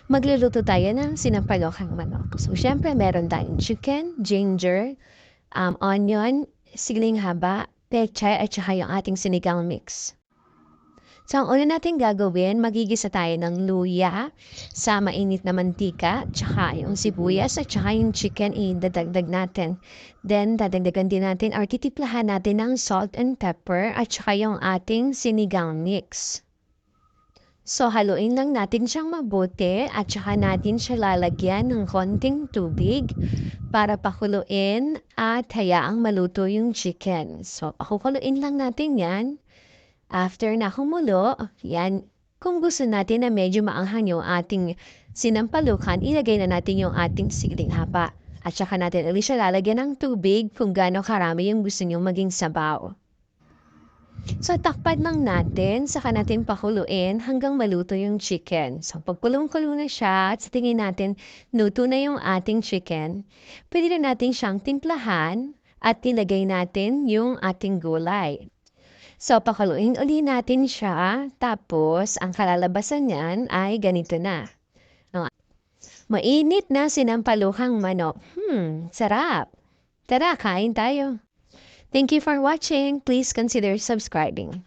Magluluto tayo ng sinampalokang manok. So, syempre meron tayong chicken, ginger, onion, siling haba, pechay, at saka yung ating sinigang mix. So, ang una natin gagawin, magigisa tayo ng luya sa mainit na mantika, tsaka yung sibuyas, at tsaka yung chicken, idadagdag natin. Then, dadagdagan din natin or titiplahan natin ng salt and pepper, at tsaka yung ating sinigang mix. So, haluin lang natin siyang mabuti at saka natin siya lalagyan ng konting tubig para pakuluin at hayaang maluto yung chicken. So, pakukuluin lang natin yan. After na kumulo, yan, kung gusto natin na medyo maanghang yung ating sinampalukan, ilagay na natin yung ating siling haba. At saka natin ulit siya lalagyan ng tubig kung gaano karami yung gusto nyo maging sabaw. So, takpan lang natin, saka natin pakuluin hanggang maluto yung chicken. So, pag kulong-kulo na siya at sa tingin natin luto na yung ating chicken, pwede na natin siyang timplahan at ilagay natin yung ating gulay. So, pakuluin uli natin siya, tapos ang kalalabasan niyan ay ganito na. Mainit na sinampaluhang manok. Sarap! Tara, kain tayo! Thank you for watching. Please consider subscribing.